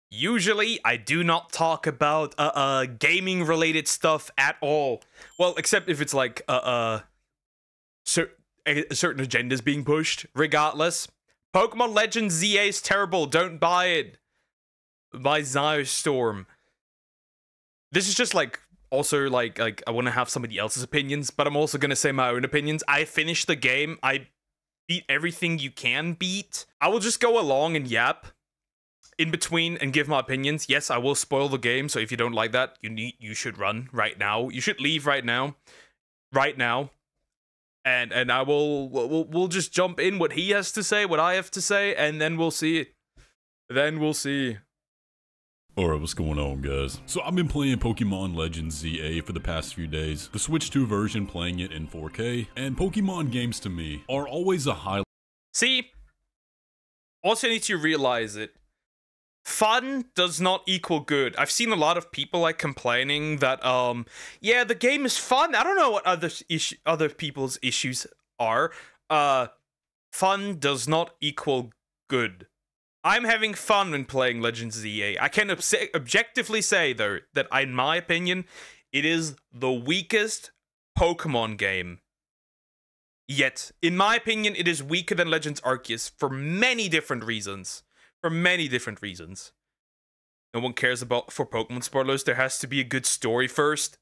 Usually, I do not talk about gaming related stuff at all. Well, except if it's like a certain agendas being pushed. Regardless, Pokemon Legends ZA is terrible. Don't buy it. Buy Ziostorm. This is just like also like I want to have somebody else's opinions, but I'm also gonna say my own opinions. I finished the game. I beat everything you can beat. I will just go along and yap in between and give my opinions. Yes, I will spoil the game, so if you don't like that, you should run right now. You should leave right now. And I we'll just jump in what he has to say, what I have to say, and then we'll see. Alright, what's going on, guys? So I've been playing Pokemon Legends ZA for the past few days. The Switch 2 version, playing it in 4K, and Pokemon games to me are always a highlight. See? Also need to realize it. Fun does not equal good. I've seen a lot of people like complaining that yeah, the game is fun. I don't know what other people's issues are. Fun does not equal good. I'm having fun when playing Legends ZA. I can objectively say though that in my opinion, it is the weakest Pokemon game. Yet, in my opinion, it is weaker than Legends Arceus for many different reasons. No one cares about for Pokemon spoilers. There has to be a good story first.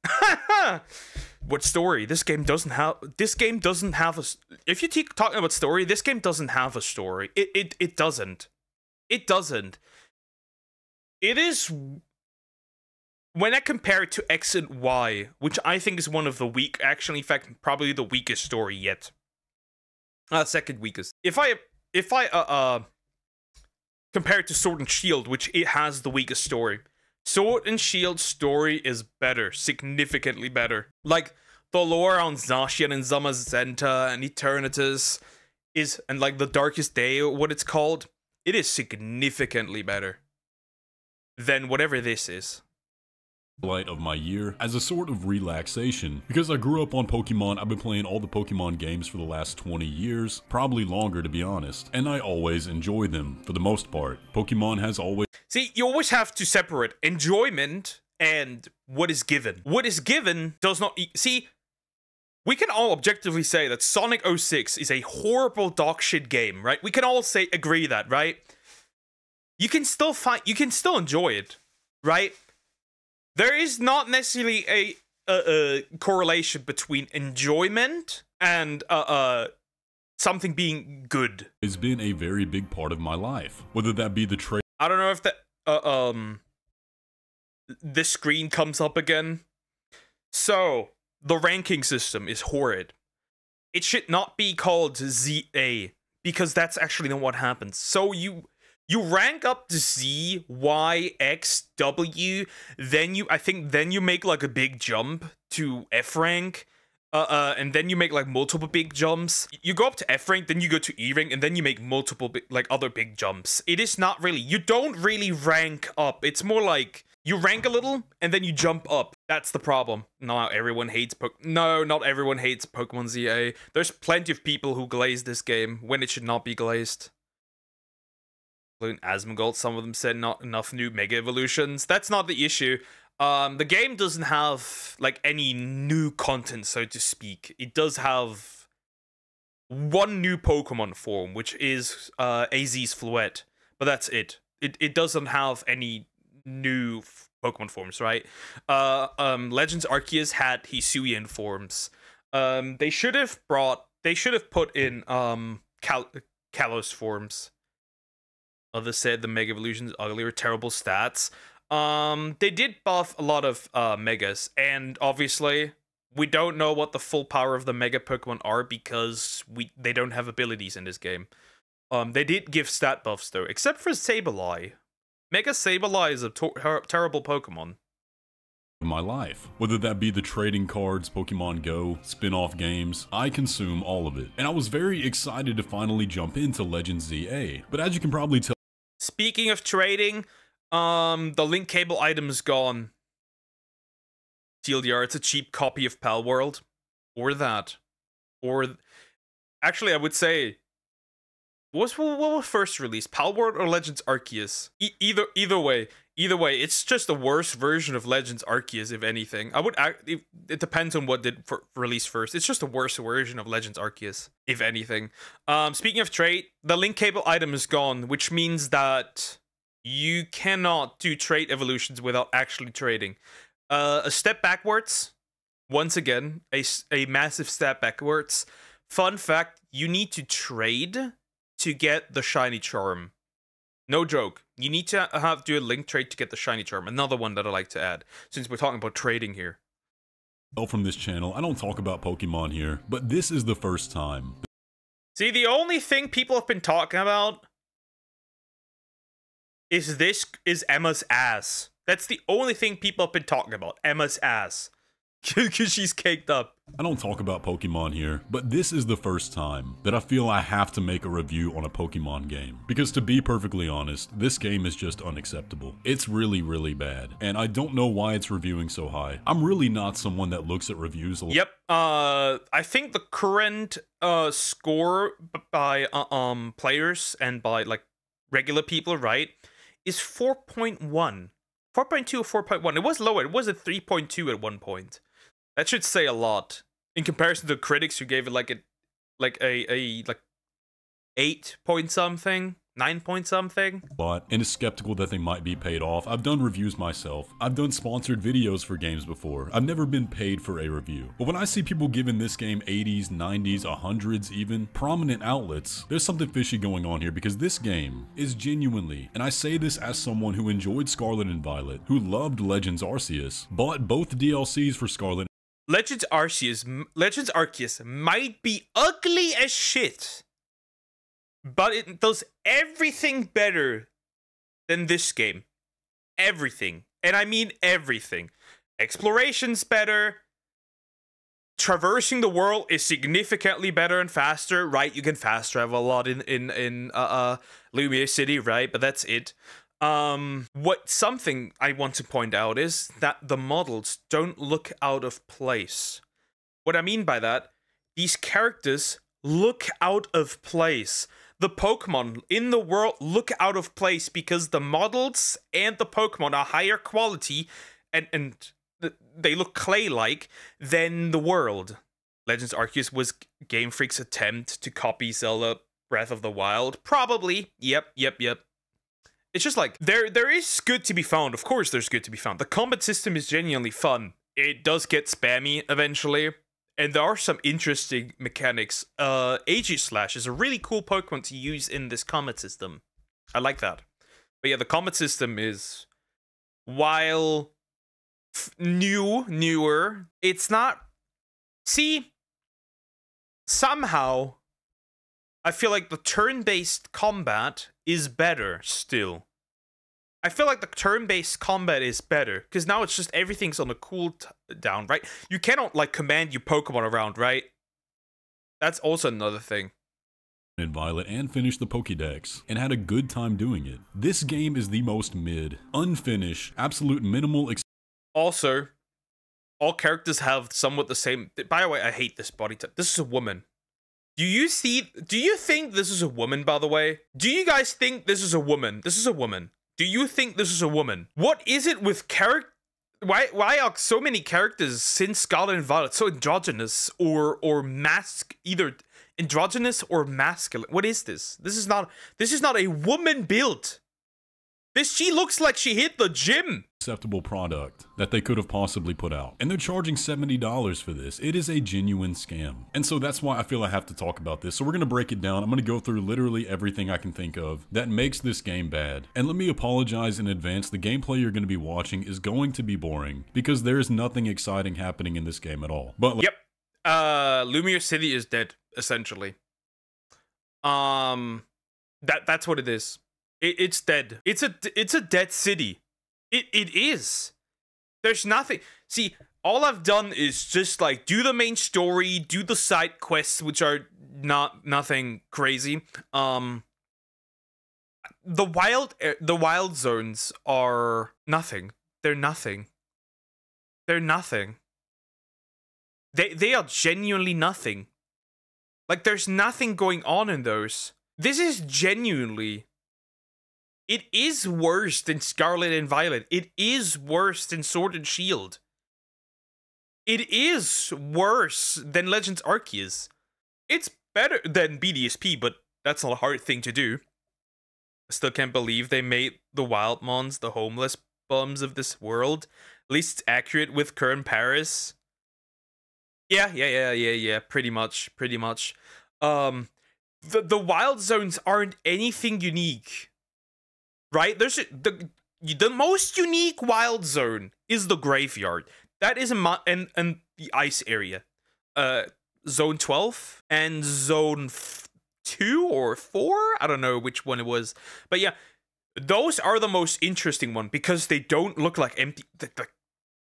What story? This game doesn't have a. If you keep talking about story, this game doesn't have a story. It doesn't. It doesn't. It is. When I compare it to X and Y, which I think is one of the weak, actually, in fact, probably the weakest story yet. Second weakest. If I compare it to Sword and Shield, which it has the weakest story. Sword and Shield story is better, significantly better. Like, the lore on Zacian and Zamazenta and Eternatus is, and like the Darkest Day, or what it's called, it is significantly better than whatever this is. Light of my year as a sort of relaxation. Because I grew up on Pokemon, I've been playing all the Pokemon games for the last 20 years, probably longer to be honest, and I always enjoy them for the most part. Pokemon has always... See, you always have to separate enjoyment and what is given. What is given does not... See, we can all objectively say that Sonic 06 is a horrible dogshit game, right? We can all agree that, right? You can still enjoy it, right? There is not necessarily a correlation between enjoyment and something being good. It's been a very big part of my life, whether that be the trade. I don't know if that this screen comes up again. So the ranking system is horrid. It should not be called ZA because that's actually not what happens. So you rank up to Z, Y, X, W, then you make like a big jump to F rank, and then you make like multiple big jumps. You go up to F rank, then you go to E rank, and then you make multiple other big jumps. It is not really, you don't really rank up. It's more like you rank a little and then you jump up. That's the problem. Not everyone hates not everyone hates Pokemon ZA. There's plenty of people who glaze this game when it should not be glazed. Including Asmongold, some of them said not enough new Mega Evolutions. That's not the issue. The game doesn't have like any new content, so to speak. It does have one new Pokemon form, which is AZ's Fluette, but that's it. It doesn't have any new Pokemon forms, right? Legends Arceus had Hisuian forms. They should have put in Kalos forms. Others said the Mega Evolutions ugly or terrible stats. They did buff a lot of Megas, and obviously we don't know what the full power of the Mega Pokemon are because they don't have abilities in this game. They did give stat buffs though, except for Sableye. Mega Sableye is a terrible Pokemon. My life. Whether that be the trading cards, Pokemon Go, spin-off games, I consume all of it. And I was very excited to finally jump into Legends ZA. But as you can probably tell... Speaking of trading, the link cable item is gone. TLDR, it's a cheap copy of Pal World. Or that. Or... Actually, I would say... what was first released? Palworld or Legends Arceus? Either way, it's just a worse version of Legends Arceus, if anything. It depends on what did release first. It's just a worse version of Legends Arceus, if anything. Speaking of trade, the link cable item is gone, which means that you cannot do trait evolutions without actually trading. A step backwards. Once again, a massive step backwards. Fun fact, you need to trade to get the shiny charm. No joke. You need to do a link trade to get the shiny charm. Another one that I like to add, since we're talking about trading here. From this channel, I don't talk about Pokemon here, but this is the first time. See, the only thing people have been talking about is Emma's ass. That's the only thing people have been talking about. Emma's ass. Because she's caked up. I don't talk about Pokemon here, but this is the first time that I feel I have to make a review on a Pokemon game. Because to be perfectly honest, this game is just unacceptable. It's really, really bad. And I don't know why it's reviewing so high. I'm really not someone that looks at reviews a lot. Yep, I think the current score by players and by like regular people, right, is 4.1. 4.2 or 4.1. It was lower. It was a 3.2 at one point. That should say a lot in comparison to critics who gave it like a 8 point something, 9 point something. And is skeptical that they might be paid off. I've done reviews myself. I've done sponsored videos for games before. I've never been paid for a review. But when I see people giving this game 80s, 90s, 100s even, prominent outlets, there's something fishy going on here because this game is genuinely, and I say this as someone who enjoyed Scarlet and Violet, who loved Legends Arceus, bought both DLCs for Scarlet. Legends Arceus might be ugly as shit, but it does everything better than this game. Everything. And I mean everything. Exploration's better. Traversing the world is significantly better and faster, right? You can fast travel a lot in Lumiere City, right? But that's it. Something I want to point out is that the models don't look out of place. What I mean by that, these characters look out of place. The Pokemon in the world look out of place because the models and the Pokemon are higher quality and they look clay-like than the world. Legends Arceus was Game Freak's attempt to copy Zelda Breath of the Wild. Probably. Yep. It's just like, there is good to be found. Of course there's good to be found. The combat system is genuinely fun. It does get spammy eventually. And there are some interesting mechanics. Aegislash is a really cool Pokemon to use in this combat system. I like that. But yeah, the combat system is, while newer, it's not... See, somehow, I feel like the turn-based combat is better still. I feel like the turn-based combat is better, because now it's just everything's on a cooldown, right? You cannot, like, command your Pokemon around, right? That's also another thing. And Violet and finished the Pokédex, and had a good time doing it. This game is the most mid, unfinished, absolute minimal. Also, all characters have somewhat the same... By the way, I hate this body type. This is a woman. Do you think this is a woman, by the way? Do you guys think this is a woman? This is a woman. Do you think this is a woman? What is it with character? Why are so many characters since Scarlet and Violet so androgynous or either androgynous or masculine? What is this? This is not a woman build. She looks like she hit the gym. Acceptable product that they could have possibly put out. And they're charging $70 for this. It is a genuine scam. And so that's why I feel I have to talk about this. So we're going to break it down. I'm going to go through literally everything I can think of that makes this game bad. And let me apologize in advance. The gameplay you're going to be watching is going to be boring because there's nothing exciting happening in this game at all. But yep. Lumiere City is dead, essentially. That's what it is. It's dead. It's a dead city. It is. There's nothing. See, all I've done is just like do the main story, do the side quests, which are nothing crazy. The wild zones are nothing. They're nothing. They're nothing. They are genuinely nothing. Like there's nothing going on in those. This is genuinely... It is worse than Scarlet and Violet. It is worse than Sword and Shield. It is worse than Legends Arceus. It's better than BDSP, but that's not a hard thing to do. I still can't believe they made the Wildmons the homeless bums of this world. At least it's accurate with current Paris. Yeah, pretty much. The wild zones aren't anything unique. Right? There's the most unique wild zone is the graveyard. That is and the ice area. Zone 12 and zone 2 or 4? I don't know which one it was. But yeah, those are the most interesting one because they don't look like empty.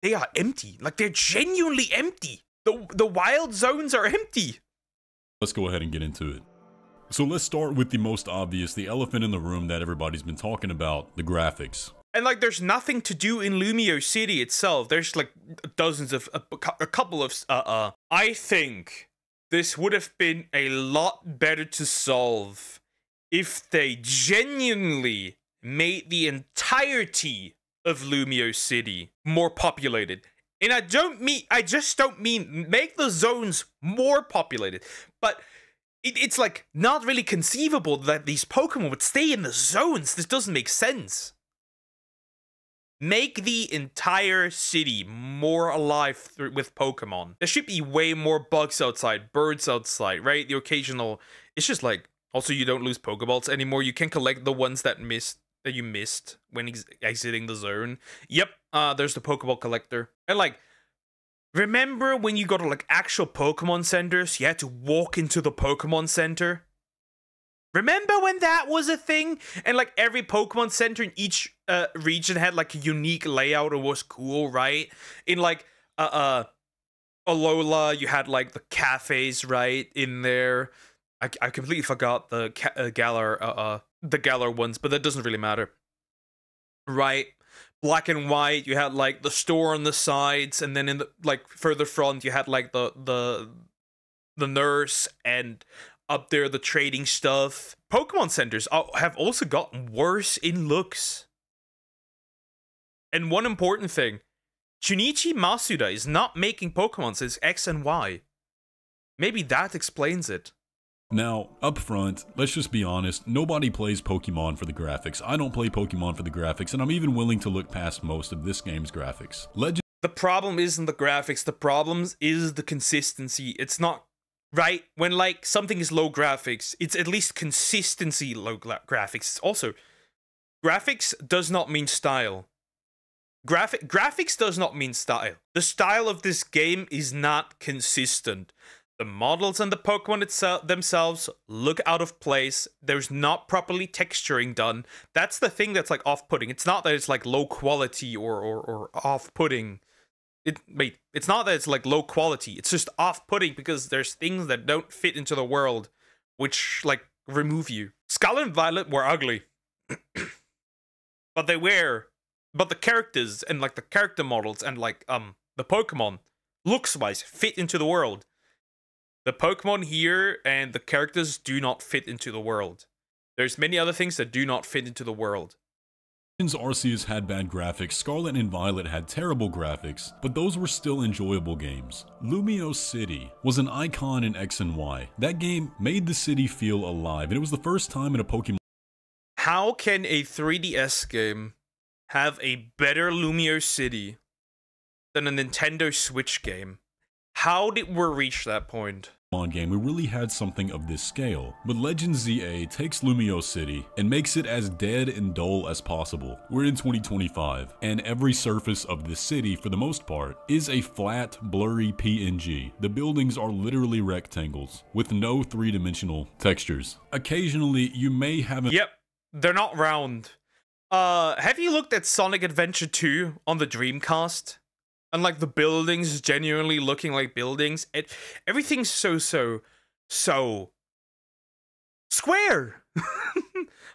They are empty. Like, they're genuinely empty. The wild zones are empty. Let's go ahead and get into it. So let's start with the most obvious, the elephant in the room that everybody's been talking about, the graphics. And like, there's nothing to do in Lumio City itself. There's like dozens of, a couple of, I think this would have been a lot better to solve if they genuinely made the entirety of Lumio City more populated. And I just don't mean make the zones more populated, but it's like not really conceivable that these Pokemon would stay in the zones. This doesn't make sense. Make the entire city more alive with Pokemon. There should be way more bugs outside, birds outside, right? The occasional... It's just like... Also, you don't lose Pokeballs anymore. You can collect the ones that you missed when exiting the zone. Yep, there's the Pokeball collector. And like... Remember when you go to like actual Pokemon centers? You had to walk into the Pokemon center? Remember when that was a thing? And like every Pokemon center in each region had like a unique layout. It was cool, right? In like Alola, you had like the cafes right in there. I completely forgot the Galar ones, but that doesn't really matter. Right? Black and White, you had like the store on the sides, and then in the like further front you had like the nurse, and up there the trading stuff. Pokemon centers have also gotten worse in looks. And one important thing, Junichi Masuda is not making Pokemon since X and Y. Maybe that explains it. Now, up front, let's just be honest, nobody plays Pokemon for the graphics. I don't play Pokemon for the graphics, and I'm even willing to look past most of this game's graphics. The problem isn't the graphics, the problem is the consistency. It's not, right? When like something is low graphics, it's at least consistency low graphics. Also, graphics does not mean style. Graphics does not mean style. The style of this game is not consistent. The models and the Pokemon themselves look out of place. There's not properly texturing done. That's the thing that's like off-putting. It's not that it's like low quality or off-putting. It's not that it's like low quality. It's just off-putting because there's things that don't fit into the world, which like remove you. Scarlet and Violet were ugly, but the characters and like the character models and like the Pokemon looks-wise fit into the world. The Pokemon here and the characters do not fit into the world. There's many other things that do not fit into the world. Legends Arceus had bad graphics, Scarlet and Violet had terrible graphics, but those were still enjoyable games. Lumio City was an icon in X and Y. That game made the city feel alive, and it was the first time in a Pokemon... How can a 3DS game have a better Lumio City than a Nintendo Switch game? How did we reach that point? Game, we really had something of this scale, but Legends ZA takes Lumio City and makes it as dead and dull as possible. We're in 2025, and every surface of the city, for the most part, is a flat, blurry PNG. The buildings are literally rectangles, with no three-dimensional textures. Occasionally, you may have a... Yep, they're not round. Have you looked at Sonic Adventure 2 on the Dreamcast? And like the buildings genuinely looking like buildings. Everything's so square.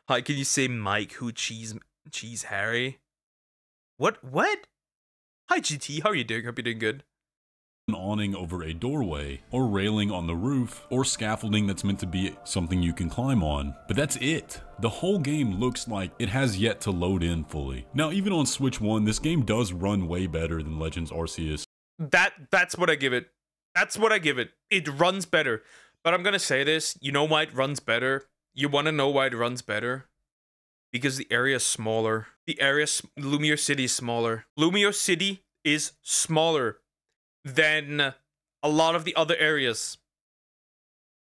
Hi, can you say Mike who cheese Harry? What? Hi GT, how are you doing? Hope you're doing good. an awning over a doorway, or railing on the roof, or scaffolding that's meant to be something you can climb on. But that's it. The whole game looks like it has yet to load in fully. Now, even on Switch 1, this game does run way better than Legends Arceus. That's what I give it. That's what I give it. It runs better. But I'm gonna say this, you know why it runs better? You wanna know why it runs better? Because the area is smaller. Lumiere City is smaller. Lumiere City is smaller than a lot of the other areas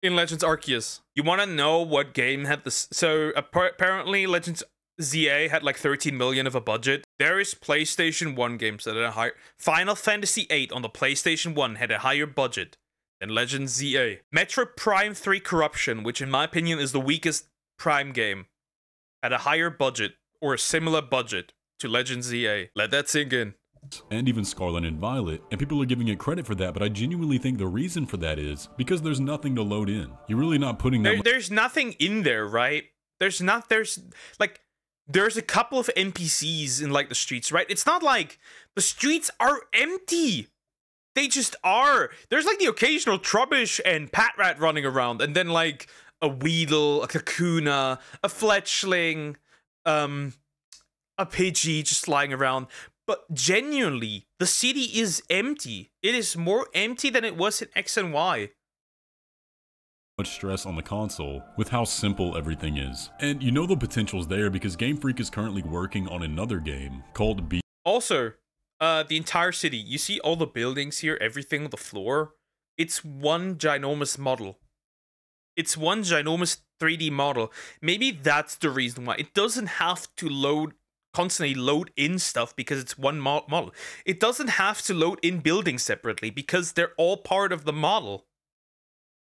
in Legends Arceus. You want to know what game had this? So apparently Legends ZA had like 13 million of a budget. There is PlayStation 1 games that had a higher... Final Fantasy VIII on the PlayStation 1 had a higher budget than Legends ZA. Metroid Prime 3 Corruption, which in my opinion is the weakest Prime game, had a higher budget or a similar budget to Legends ZA. Let that sink in. And even Scarlet and Violet, and people are giving it credit for that, but I genuinely think the reason for that is because there's nothing to load in. You're really not putting that there's nothing in there, right? There's a couple of NPCs in like the streets, right? It's not like the streets are empty. They just are. There's like the occasional Trubbish and Patrat running around, and then like a Weedle, a Kakuna, a Fletchling, a Pidgey just lying around. But genuinely, the city is empty. It is more empty than it was in X and Y. Much stress on the console with how simple everything is. And you know the potential's there because Game Freak is currently working on another game called B. Also, the entire city, you see all the buildings here, everything on the floor? It's one ginormous model. It's one ginormous 3D model. Maybe that's the reason why. It doesn't have to constantly load in stuff because it's one model. It doesn't have to load in buildings separately because they're all part of the model.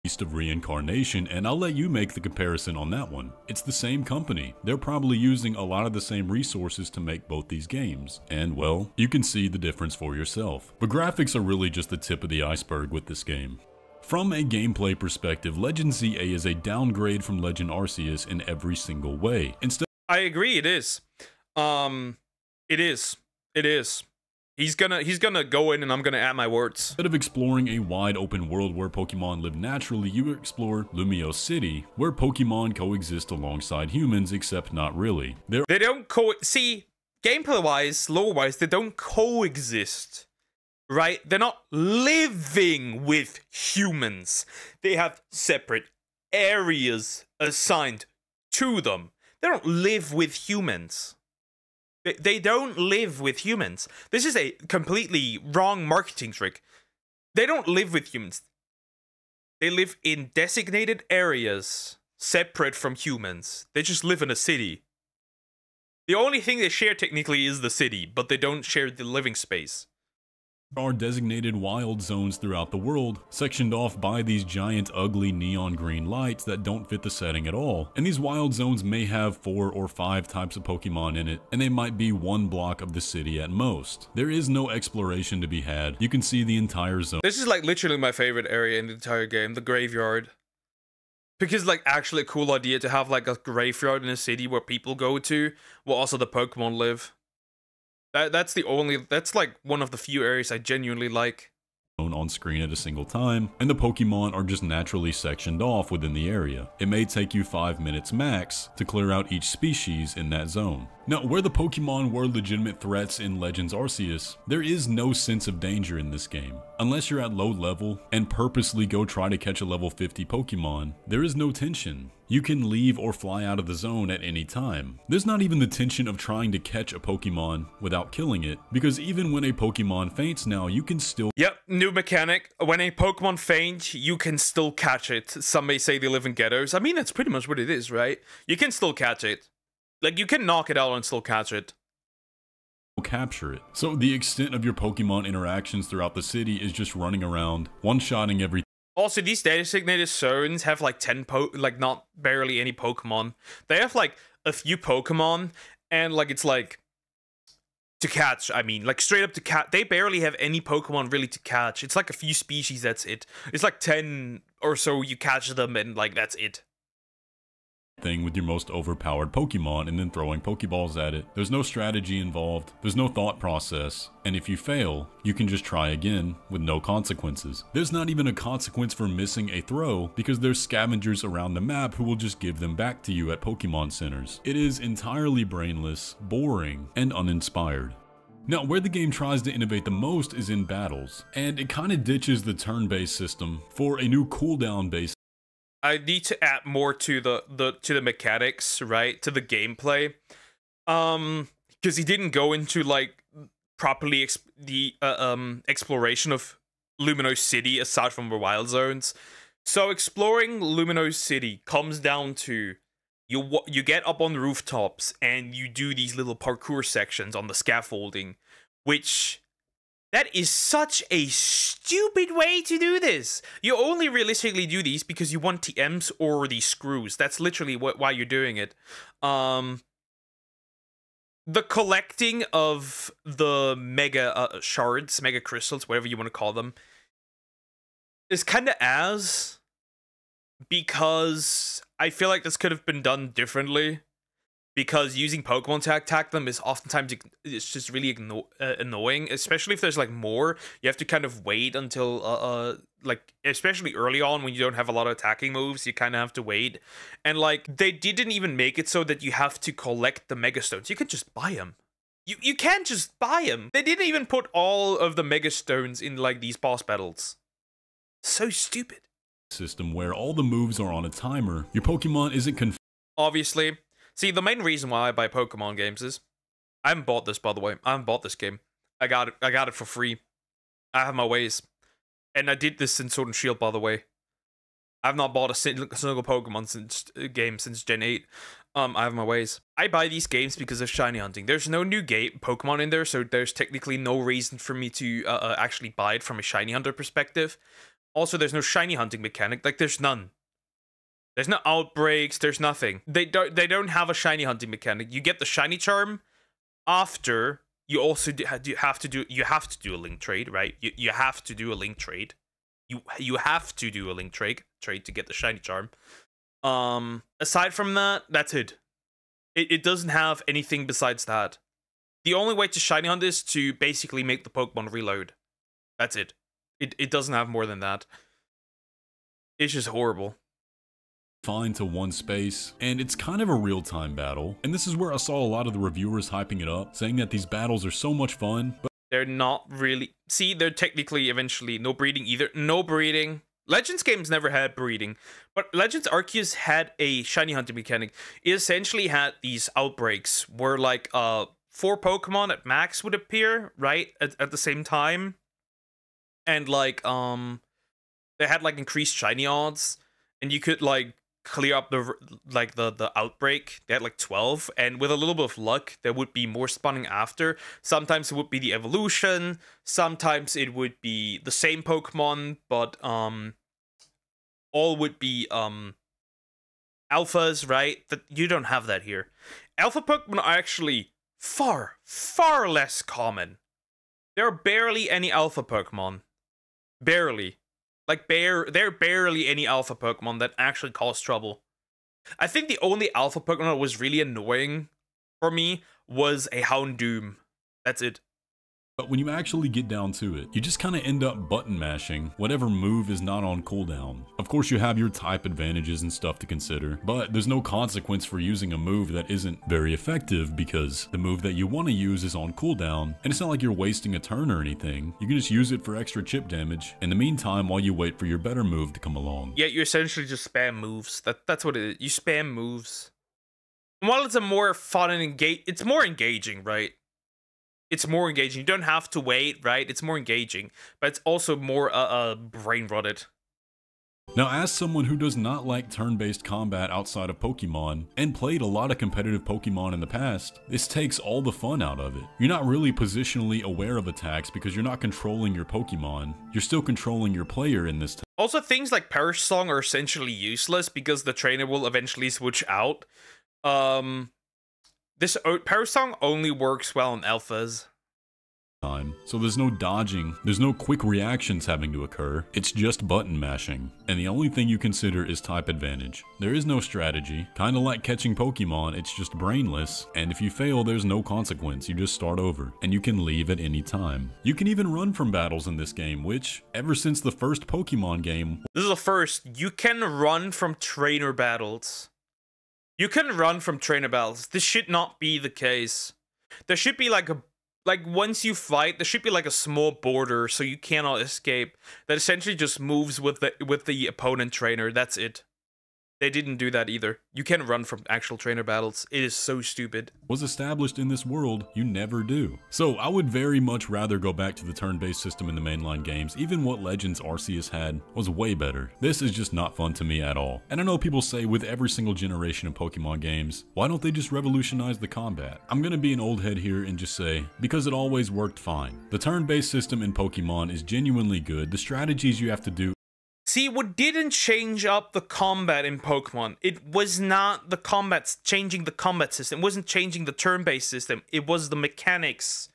Beast of Reincarnation, and I'll let you make the comparison on that one. It's the same company. They're probably using a lot of the same resources to make both these games. And well, you can see the difference for yourself. But graphics are really just the tip of the iceberg with this game. From a gameplay perspective, Legend ZA is a downgrade from Legend Arceus in every single way. I agree, it is. It is. He's gonna go in and I'm gonna add my words. Instead of exploring a wide open world where Pokemon live naturally, you explore Lumiere City, where Pokemon coexist alongside humans, except not really. They don't see, gameplay-wise, lore-wise, they don't coexist. Right? They're not living with humans. They have separate areas assigned to them. They don't live with humans. They don't live with humans. This is a completely wrong marketing trick. They don't live with humans. They live in designated areas separate from humans. They just live in a city. The only thing they share technically is the city, but they don't share the living space. There are designated wild zones throughout the world, sectioned off by these giant ugly neon green lights that don't fit the setting at all. And these wild zones may have 4 or 5 types of Pokemon in it, and they might be one block of the city at most. There is no exploration to be had. You can see the entire zone. This is like literally my favorite area in the entire game, the graveyard. Because like actually a cool idea to have like a graveyard in a city where people go to, where also the Pokemon live. That's like one of the few areas I genuinely like. On screen at a single time, and the Pokemon are just naturally sectioned off within the area. It may take you 5 minutes max to clear out each species in that zone. Now, where the Pokemon were legitimate threats in Legends Arceus, there is no sense of danger in this game. Unless you're at low level and purposely go try to catch a level 50 Pokemon, there is no tension. You can leave or fly out of the zone at any time. There's not even the tension of trying to catch a Pokemon without killing it, because even when a Pokemon faints now, you can still— Yep, new mechanic. When a Pokemon faints, you can still catch it. Some may say they live in ghettos. I mean, that's pretty much what it is, right? You can still catch it. Like, you can knock it out and still catch it. Capture it. So the extent of your Pokemon interactions throughout the city is just running around, one-shotting everything. Also, these designated zones have like not barely any Pokemon. They have like a few Pokemon, and like it's like to catch. I mean, like straight up to catch. They barely have any Pokemon really to catch. It's like a few species. That's it. It's like 10 or so. You catch them, and like that's it. thing with your most overpowered Pokemon and then throwing Pokeballs at it. There's no strategy involved, there's no thought process, and if you fail, you can just try again with no consequences. There's not even a consequence for missing a throw because there's scavengers around the map who will just give them back to you at Pokemon centers. It is entirely brainless, boring, and uninspired. Now, where the game tries to innovate the most is in battles, and it kind of ditches the turn-based system for a new cooldown-based. I need to add more to the mechanics, right? To the gameplay. Because he didn't go into like properly the exploration of Lumino City aside from the wild zones. So exploring Lumino City comes down to you get up on the rooftops and you do these little parkour sections on the scaffolding, which that is such a stupid way to do this. You only realistically do these because you want TMs or these screws. That's literally why you're doing it. The collecting of the mega shards, mega crystals, whatever you want to call them, is kind of ass because I feel like this could have been done differently. Because using Pokemon to attack them is oftentimes, it's just really annoying, especially if there's like more. You have to kind of wait until like, especially early on when you don't have a lot of attacking moves, you kind of have to wait. And like, they didn't even make it so that you have to collect the Mega Stones. You could just buy them. You can't just buy them. They didn't even put all of the Mega Stones in like these boss battles. So stupid. System where all the moves are on a timer. Your Pokemon isn't obviously. See, the main reason why I buy Pokemon games is I haven't bought this, by the way. I haven't bought this game. I got it for free. I have my ways. And I did this in Sword and Shield, by the way. I've not bought a single Pokemon game since Gen 8. I have my ways. I buy these games because of shiny hunting. There's no new Pokemon in there, so there's technically no reason for me to actually buy it from a shiny hunter perspective. Also, there's no shiny hunting mechanic. Like, there's none. There's no outbreaks, there's nothing. They don't have a shiny hunting mechanic. You get the shiny charm after you also have to do a link trade, right? You have to do a link trade. You have to do a link trade to get the shiny charm. Aside from that, that's it. It doesn't have anything besides that. The only way to shiny hunt is to basically make the Pokemon reload. That's it. It doesn't have more than that. It's just horrible. Confined to one space, and it's kind of a real-time battle. And this is where I saw a lot of the reviewers hyping it up, saying that these battles are so much fun, but they're not really. See, they're technically eventually no breeding either. No breeding. Legends games never had breeding, but Legends Arceus had a shiny hunting mechanic. It essentially had these outbreaks where like 4 Pokemon at max would appear, right, at the same time. And like they had like increased shiny odds, and you could like clear up the outbreak. They had like 12, and with a little bit of luck there would be more spawning after. Sometimes it would be the evolution, sometimes it would be the same Pokemon, but all would be alphas, right? That you don't have that here. Alpha Pokemon are actually far less common. There are barely any alpha Pokemon. Barely. Like, there are barely any alpha Pokemon that actually cause trouble. I think the only alpha Pokemon that was really annoying for me was a Houndoom. That's it. But when you actually get down to it, you just kind of end up button mashing whatever move is not on cooldown. Of course, you have your type advantages and stuff to consider, but there's no consequence for using a move that isn't very effective because the move that you want to use is on cooldown, and it's not like you're wasting a turn or anything. You can just use it for extra chip damage in the meantime while you wait for your better move to come along. Yeah, you essentially just spam moves. That's what it is. You spam moves. And while it's a more fun and it's more engaging, right? It's more engaging. You don't have to wait, right? It's more engaging, but it's also more brain-rotted. Now, as someone who does not like turn-based combat outside of Pokemon, and played a lot of competitive Pokemon in the past, this takes all the fun out of it. You're not really positionally aware of attacks because you're not controlling your Pokemon. You're still controlling your player in this. Also, things like Perish Song are essentially useless because the trainer will eventually switch out. This Perish Song only works well on alphas. time. So there's no dodging, there's no quick reactions having to occur, it's just button mashing. And the only thing you consider is type advantage. There is no strategy, kinda like catching Pokemon, it's just brainless, and if you fail there's no consequence, you just start over, and you can leave at any time. You can even run from battles in this game, which, ever since the first Pokemon game... This is the first, you can run from trainer battles. You can run from trainer battles. This should not be the case. There should be like once you fight, there should be like a small border so you cannot escape. That essentially just moves with the opponent trainer. That's it. They didn't do that either. You can run from actual trainer battles. It is so stupid. Was established in this world, you never do. So I would very much rather go back to the turn-based system in the mainline games. Even what Legends Arceus had was way better. This is just not fun to me at all. And I know people say with every single generation of Pokemon games, why don't they just revolutionize the combat? I'm gonna be an old head here and just say, because it always worked fine. The turn-based system in Pokemon is genuinely good. The strategies you have to do... See, what didn't change up the combat in Pokemon, it was not the changing the combat system. It wasn't changing the turn-based system. It was the mechanics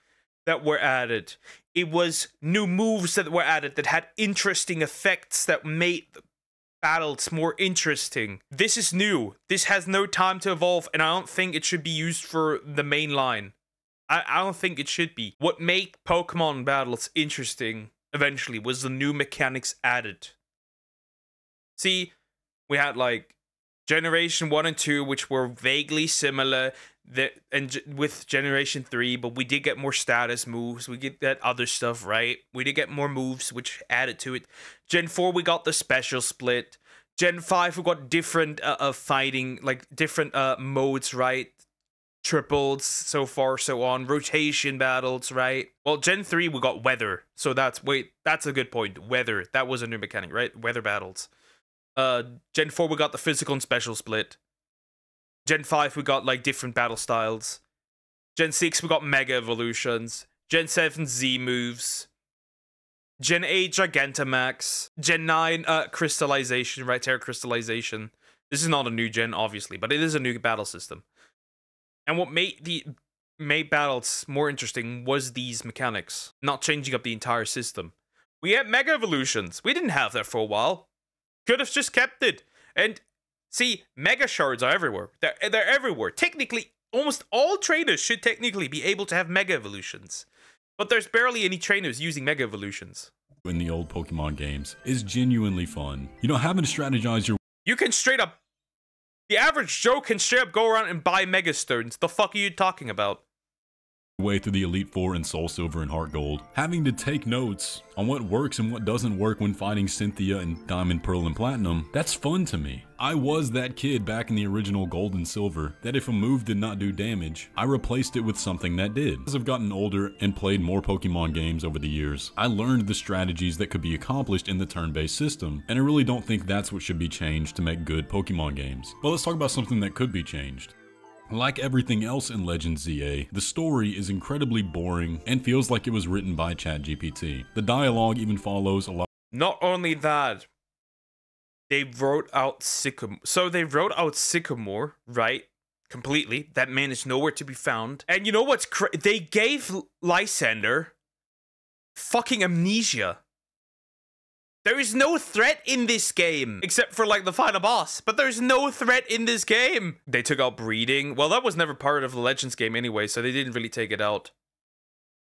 that were added. It was new moves that were added that had interesting effects that made the battles more interesting. This is new. This has no time to evolve, and I don't think it should be used for the main line. I don't think it should be. What made Pokemon battles interesting eventually was the new mechanics added. See, we had like Generation 1 and 2, which were vaguely similar, with Generation 3, but we did get more status moves, we get that other stuff, right? We did get more moves, which added to it. Gen 4, we got the special split. Gen 5, we got different fighting, like different modes, right? Triples, so far, so on. Rotation battles, right? Well, Gen 3, we got weather. So that's a good point. Weather, that was a new mechanic, right? Weather battles. Gen 4 we got the physical and special split. Gen 5 we got like different battle styles. Gen 6 we got mega evolutions. Gen 7 Z moves. Gen 8 Gigantamax. Gen 9 crystallization, right? Terra crystallization. This is not a new gen obviously, but it is a new battle system. And what made battles more interesting was these mechanics, not changing up the entire system. We had mega evolutions. We didn't have that for a while. Could have just kept it. And see, mega shards are everywhere. They're everywhere. Technically, almost all trainers should technically be able to have mega evolutions. But there's barely any trainers using mega evolutions. In the old Pokemon games is genuinely fun. You know, having to strategize your... You can straight up... The average Joe can straight up go around and buy mega stones. The fuck are you talking about? Way through the Elite Four and Soul Silver and Heart Gold, having to take notes on what works and what doesn't work when fighting Cynthia and Diamond, Pearl, and Platinum, that's fun to me. I was that kid back in the original Gold and Silver that if a move did not do damage, I replaced it with something that did. As I've gotten older and played more Pokemon games over the years, I learned the strategies that could be accomplished in the turn-based system, and I really don't think that's what should be changed to make good Pokemon games. But let's talk about something that could be changed. Like everything else in Legends ZA, the story is incredibly boring and feels like it was written by ChatGPT. The dialogue even follows a lot. Not only that, they wrote out Sycamore. So they wrote out Sycamore, right? Completely. That man is nowhere to be found. And you know what's they gave Lysander fucking amnesia. There is no threat in this game, except for like the final boss, but there's no threat in this game. They took out breeding. Well, that was never part of the Legends game anyway, so they didn't really take it out.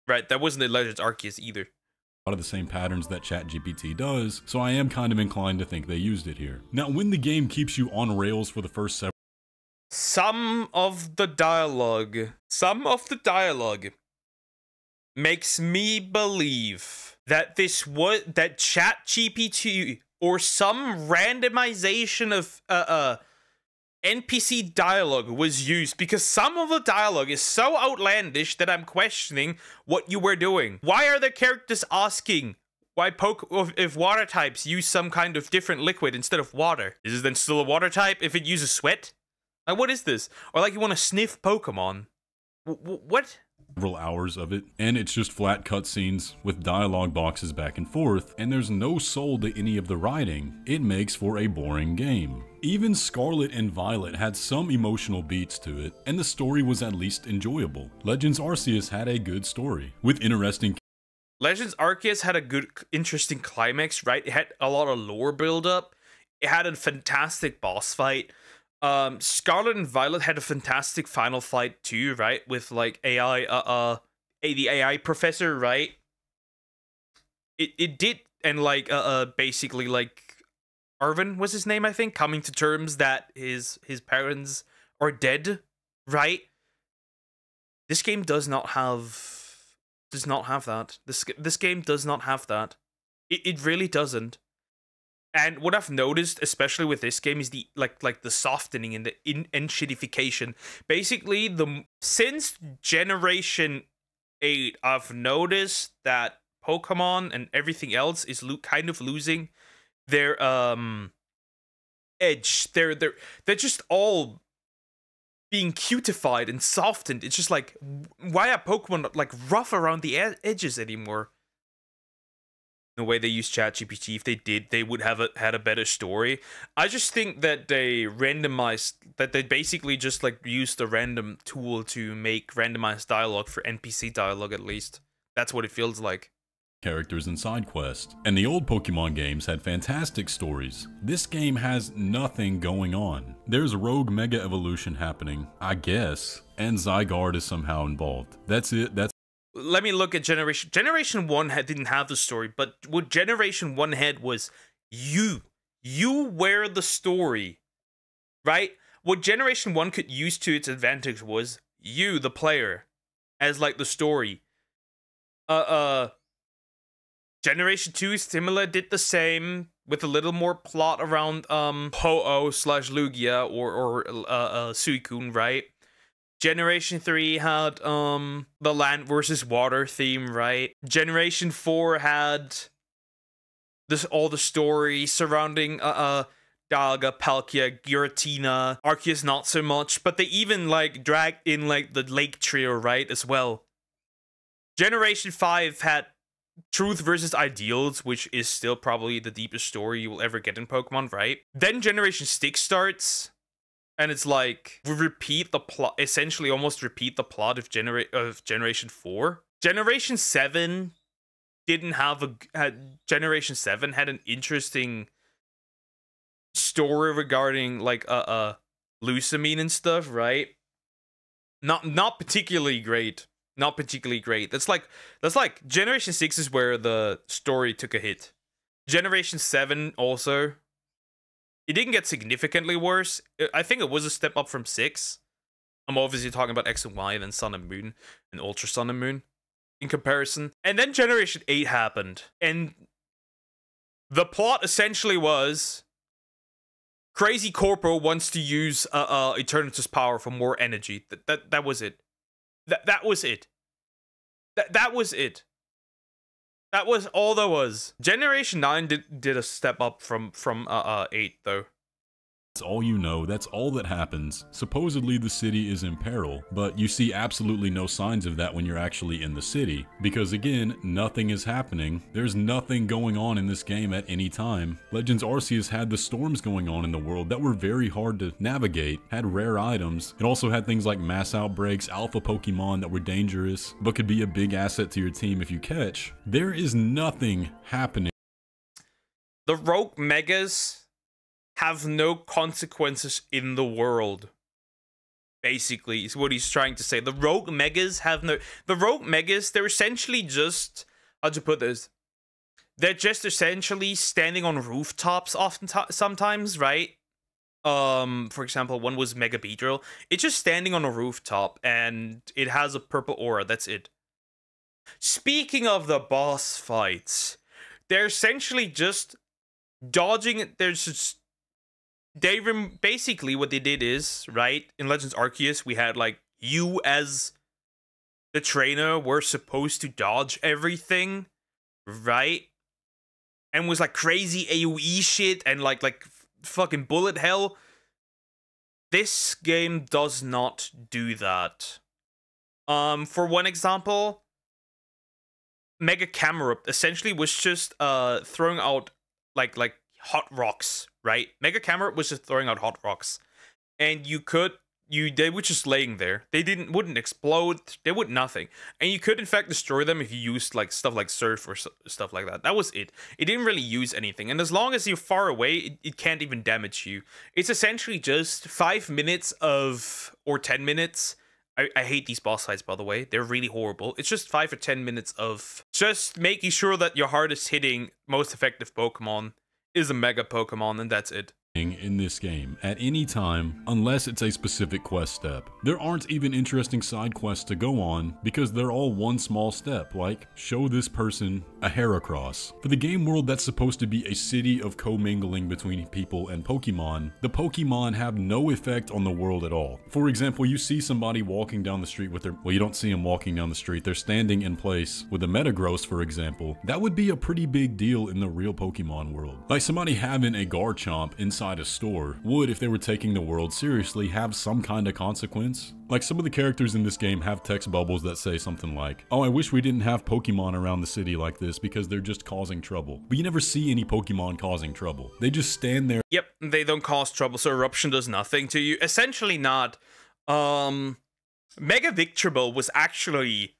Right, that wasn't in Legends Arceus either. A lot of the same patterns that ChatGPT does, so I am kind of inclined to think they used it here. Now, when the game keeps you on rails for the first several... Some of the dialogue makes me believe that that ChatGPT or some randomization of NPC dialogue was used, because some of the dialogue is so outlandish that I'm questioning what you were doing. Why are the characters asking why if water types use some kind of different liquid instead of water? Is it then still a water type if it uses sweat? Like, what is this? Or like you want to sniff Pokemon? What? Several hours of it, and it's just flat cutscenes with dialogue boxes back and forth, and there's no soul to any of the writing. It makes for a boring game. Even Scarlet and Violet had some emotional beats to it, and the story was at least enjoyable. Legends Arceus had a good story, with interesting Legends Arceus had a good, interesting climax, right? It had a lot of lore build-up. It had a fantastic boss fight. Scarlet and Violet had a fantastic final fight too, right? With like AI, the AI professor, right? It did, and like basically like Arvin was his name, I think, coming to terms that his parents are dead, right? This game does not have that. This game does not have that. It really doesn't. And what I've noticed, especially with this game, is the like the softening and the enshittification. Basically, since Generation 8, I've noticed that Pokemon and everything else is kind of losing their edge. They're just all being cutified and softened. It's just like, why are Pokemon not like rough around the edges anymore? The way they use ChatGPT, if they did, they would have had a better story. I just think that they basically just like used a random tool to make randomized dialogue for NPC dialogue, at least. That's what it feels like. Characters and side quests. And the old Pokemon games had fantastic stories. This game has nothing going on. There's Rogue Mega Evolution happening, I guess, and Zygarde is somehow involved. That's it. Let me look at Generation 1 didn't have the story, but what Generation 1 had was you were the story, right? What Generation 1 could use to its advantage was you, the player, as like the story. Generation 2 similar, did the same with a little more plot around Ho-Oh/Lugia or Suicune, right? Generation 3 had the land versus water theme, right? Generation 4 had all the story surrounding Dialga, Palkia, Giratina, Arceus not so much, but they even like dragged in like the Lake Trio, right, as well. Generation 5 had Truth versus Ideals, which is still probably the deepest story you will ever get in Pokemon, right? Then Generation 6 starts. And it's like, we repeat the plot, essentially almost repeat the plot of Generation 4. Generation 7 didn't have Generation 7 had an interesting story regarding, like, Lusamine and stuff, right? Not particularly great. Not particularly great. That's like, Generation 6 is where the story took a hit. Generation 7 also. It didn't get significantly worse. I think it was a step up from 6. I'm obviously talking about X and Y and then Sun and Moon and Ultra Sun and Moon in comparison. And then Generation 8 happened. And the plot essentially was Crazy Corpo wants to use Eternatus power for more energy. That was it. That was it. That was it. That was all there was. Generation 9 did a step up from 8 though. That's all you know, that's all that happens. Supposedly the city is in peril, but you see absolutely no signs of that when you're actually in the city. Because again, nothing is happening. There's nothing going on in this game at any time. Legends Arceus had the storms going on in the world that were very hard to navigate, had rare items. It also had things like mass outbreaks, alpha Pokemon that were dangerous, but could be a big asset to your team if you catch. There is nothing happening. The Rogue Megas have no consequences in the world. Basically, is what he's trying to say. The Rogue Megas have no... The Rogue Megas, they're essentially just... How'd you put this? They're just essentially standing on rooftops sometimes, right? For example, one was Mega Beedrill. It's just standing on a rooftop, and it has a purple aura. That's it. Speaking of the boss fights, they're essentially just dodging... There's just... basically what they did is, right, in Legends Arceus, we had like you as the trainer were supposed to dodge everything, right? And was like crazy AoE shit and like fucking bullet hell. This game does not do that. For one example, Mega Camerupt essentially was just throwing out like hot rocks, right? Mega Camerupt was just throwing out hot rocks, and they were just laying there. They wouldn't explode. They would nothing, and you could in fact destroy them if you used like stuff like surf or stuff like that. That was it. It didn't really use anything, and as long as you're far away, it can't even damage you. It's essentially just 5 minutes or 10 minutes. I hate these boss fights, by the way. They're really horrible. It's just 5 or 10 minutes of just making sure that your hardest hitting, most effective Pokemon is a Mega Pokemon, and that's it. In this game at any time unless it's a specific quest step. There aren't even interesting side quests to go on because they're all one small step, like show this person a Heracross. For the game world that's supposed to be a city of commingling between people and Pokemon, the Pokemon have no effect on the world at all. For example, you see somebody walking down the street with their, well, you don't see them walking down the street, they're standing in place with a Metagross, for example. That would be a pretty big deal in the real Pokemon world. Like somebody having a Garchomp inside a store would, if they were taking the world seriously, have some kind of consequence. Like some of the characters in this game have text bubbles that say something like, oh, I wish we didn't have Pokemon around the city like this because they're just causing trouble. But you never see any Pokemon causing trouble. They just stand there. Yep, they don't cause trouble, so Eruption does nothing to you. Essentially not. Mega Victreebel was actually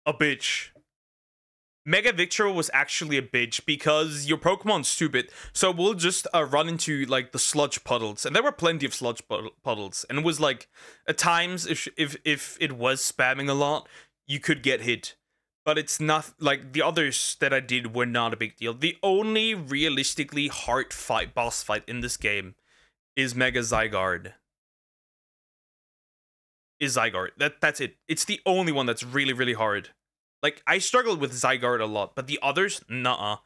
a bitch. Mega Victreebel was actually a bitch because your Pokemon's stupid, so we'll just run into like the sludge puddles, and there were plenty of sludge puddles, and it was like at times if it was spamming a lot, you could get hit, but it's not like the others that I did were not a big deal. The only realistically hard boss fight in this game is Mega Zygarde. That's it. It's the only one that's really hard. Like, I struggled with Zygarde a lot, but the others, nuh-uh.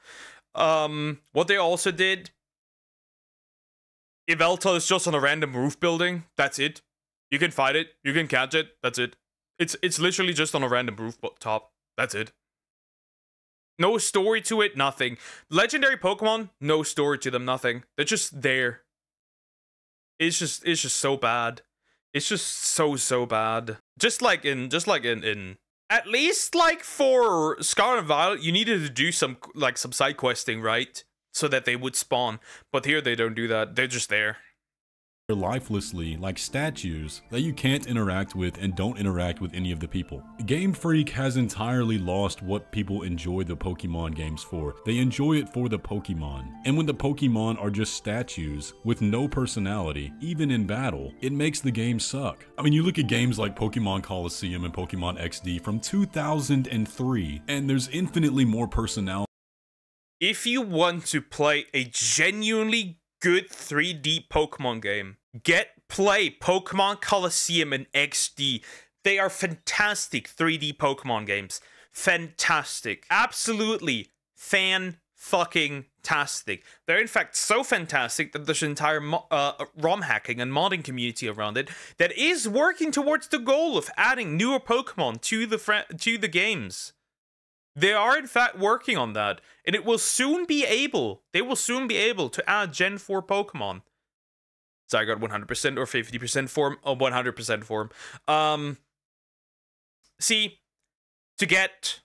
What they also did, Yveltal is just on a random roof building. That's it. You can fight it. You can catch it. That's it. It's literally just on a random roof top. That's it. No story to it, nothing. Legendary Pokemon, no story to them, nothing. They're just there. It's just so bad. It's just so bad. Just like in at least, like, for Scarlet and Violet, you needed to do some side questing, right? So that they would spawn. But here, they don't do that. They're just there. Lifelessly, like statues, that you can't interact with and don't interact with any of the people. Game Freak has entirely lost what people enjoy the Pokemon games for. They enjoy it for the Pokemon. And when the Pokemon are just statues with no personality, even in battle, it makes the game suck. I mean, you look at games like Pokemon Coliseum and Pokemon XD from 2003, and there's infinitely more personality. If you want to play a genuinely good 3D Pokemon game, play Pokemon Coliseum and XD. They are fantastic 3D Pokemon games. Fantastic. Absolutely fan-fucking-tastic. They're in fact so fantastic that there's an entire ROM hacking and modding community around it that is working towards the goal of adding newer Pokemon to the games. They are in fact working on that, and it will soon be able. They will soon be able to add Gen 4 Pokemon. Zygarde 100% or 50% form, or 100% form. See, to get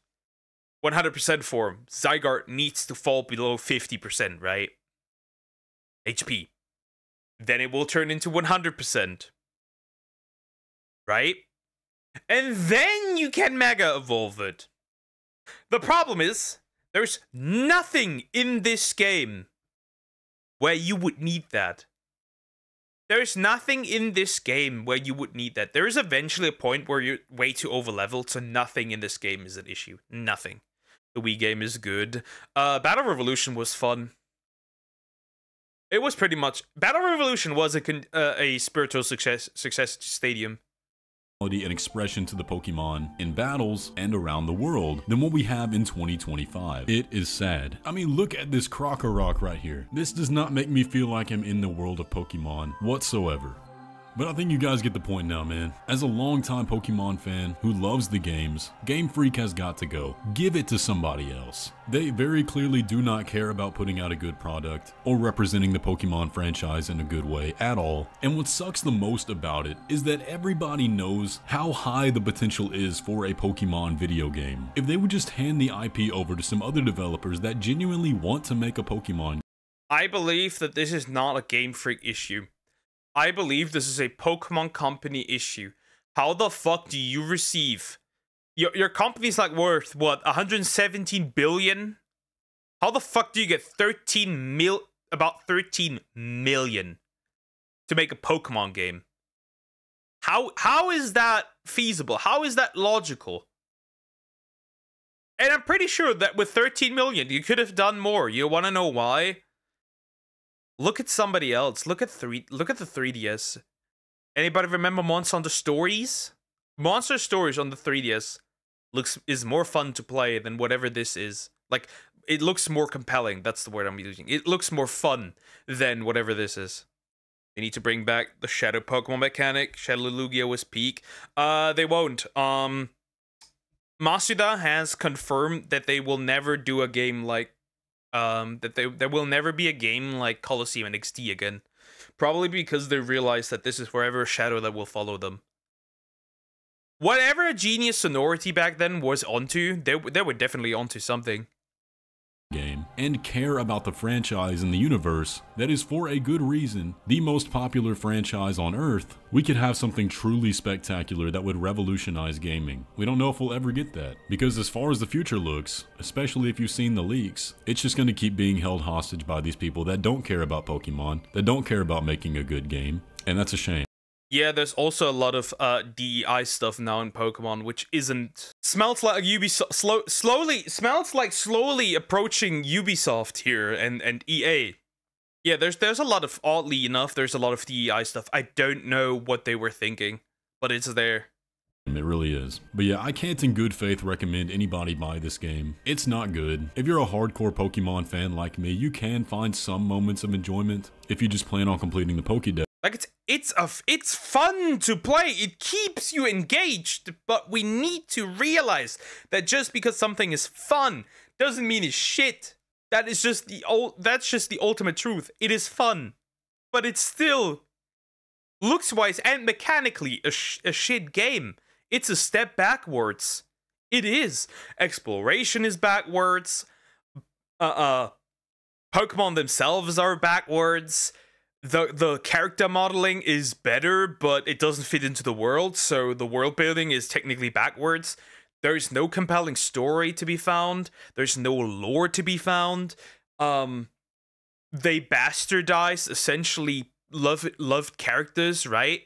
100% form, Zygarde needs to fall below 50%, right? HP. Then it will turn into 100%. Right? And then you can Mega Evolve it. The problem is, there's nothing in this game where you would need that. There's nothing in this game where you would need that. There is eventually a point where you're way too overleveled, so nothing in this game is an issue. Nothing. The Wii game is good. Battle Revolution was fun. It was pretty much... Battle Revolution was a spiritual success stadium. And expression to the Pokemon in battles and around the world than what we have in 2025. It is sad. I mean, look at this Krokorok right here. This does not make me feel like I'm in the world of Pokemon whatsoever. But I think you guys get the point now, man. As a longtime Pokemon fan who loves the games, Game Freak has got to go. Give it to somebody else. They very clearly do not care about putting out a good product or representing the Pokemon franchise in a good way at all. And what sucks the most about it is that everybody knows how high the potential is for a Pokemon video game. If they would just hand the IP over to some other developers that genuinely want to make a Pokemon. I believe that this is not a Game Freak issue. I believe this is a Pokemon company issue. How the fuck do you receive... Your company's like worth, what, 117 billion? How the fuck do you get about 13 million to make a Pokemon game? How is that feasible? How is that logical? And I'm pretty sure that with 13 million, you could have done more. You want to know why? Look at somebody else. Look at the 3DS. Anybody remember Monster Stories? Monster Stories on the 3DS is more fun to play than whatever this is. Like, it looks more compelling. That's the word I'm using. It looks more fun than whatever this is. They need to bring back the Shadow Pokemon mechanic. Shadow Lugia was peak. They won't. Masuda has confirmed that they will never do a game like there will never be a game like Colosseum and XD again. Probably because they realize that this is forever a shadow that will follow them. Whatever Genius Sonority back then was onto, they were definitely onto something. Game and care about the franchise and the universe that is, for a good reason, the most popular franchise on Earth, we could have something truly spectacular that would revolutionize gaming. We don't know if we'll ever get that, because as far as the future looks, especially if you've seen the leaks, it's just going to keep being held hostage by these people that don't care about Pokemon, that don't care about making a good game, and that's a shame. Yeah, there's also a lot of DEI stuff now in Pokemon, which smells like Ubisoft slowly approaching Ubisoft here and EA. Yeah, there's a lot of, oddly enough, there's a lot of DEI stuff. I don't know what they were thinking, but it's there. It really is. But yeah, I can't in good faith recommend anybody buy this game. It's not good. If you're a hardcore Pokemon fan like me, you can find some moments of enjoyment if you just plan on completing the Pokédex. Like, it's fun to play. It keeps you engaged, but we need to realize that just because something is fun doesn't mean it's shit. That's just the ultimate truth. It is fun, but it's still, looks-wise and mechanically, a shit game. It's a step backwards. It is. Exploration is backwards. Pokemon themselves are backwards. The character modeling is better, but it doesn't fit into the world, so the world building is technically backwards. There's no compelling story to be found. There's no lore to be found. They bastardized essentially loved characters, right?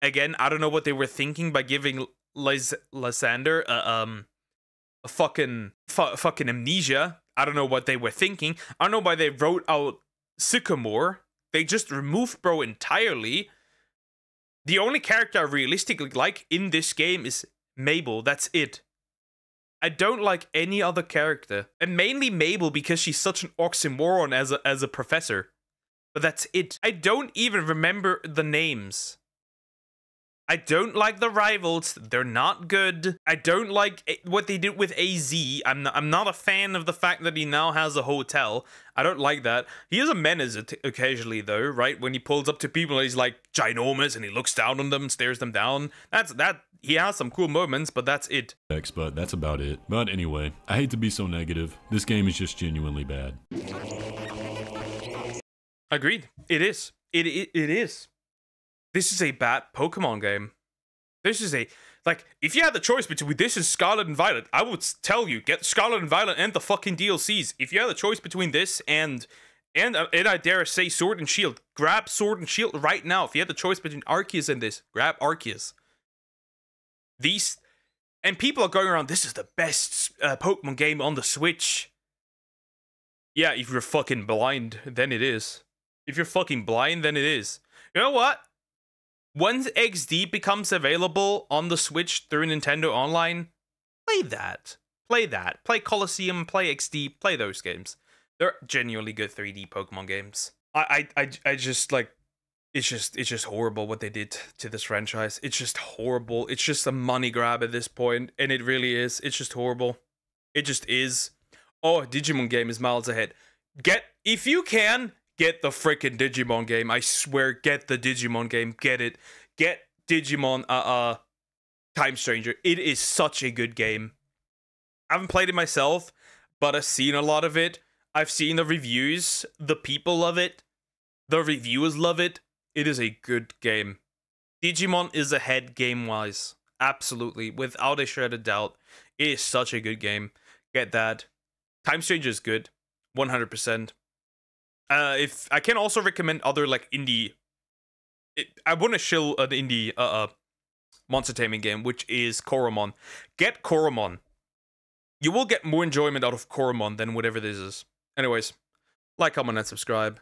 Again, I don't know what they were thinking by giving Lysander a fucking amnesia. I don't know what they were thinking. I don't know why they wrote out Sycamore. They just removed Bro entirely. The only character I realistically like in this game is Mabel. That's it. I don't like any other character. And mainly Mabel because she's such an oxymoron as a professor. But that's it. I don't even remember the names. I don't like the rivals. They're not good. I don't like what they did with AZ. I'm not a fan of the fact that he now has a hotel. I don't like that. He is a menace occasionally, though, right? When he pulls up to people, he's like ginormous and he looks down on them and stares them down. He has some cool moments, but that's it. But that's about it. But anyway, I hate to be so negative. This game is just genuinely bad. Agreed. It is. It is. This is a bad Pokemon game. This is if you had the choice between this and Scarlet and Violet, I would tell you, get Scarlet and Violet and the fucking DLCs. If you had the choice between this and I dare say Sword and Shield, grab Sword and Shield right now. If you had the choice between Arceus and this, grab Arceus. And people are going around, this is the best Pokemon game on the Switch. Yeah, if you're fucking blind, then it is. If you're fucking blind, then it is. You know what? Once XD becomes available on the Switch through Nintendo Online, play that. Play that. Play Colosseum, play XD, play those games. They're genuinely good 3D Pokemon games. I just, like, it's just horrible what they did to this franchise. It's just horrible. It's just a money grab at this point, and it really is. It's just horrible. It just is. Oh, Digimon game is miles ahead. If you can, get the freaking Digimon game. I swear, get the Digimon game. Get it. Get Digimon Time Stranger. It is such a good game. I haven't played it myself, but I've seen a lot of it. I've seen the reviews. The people love it. The reviewers love it. It is a good game. Digimon is ahead game-wise. Absolutely. Without a shred of doubt. It is such a good game. Get that. Time Stranger is good. 100%. If I can also recommend other like indie. I want to shill an indie monster taming game, which is Koromon. Get Koromon. You will get more enjoyment out of Koromon than whatever this is. Anyways, like, comment, and subscribe.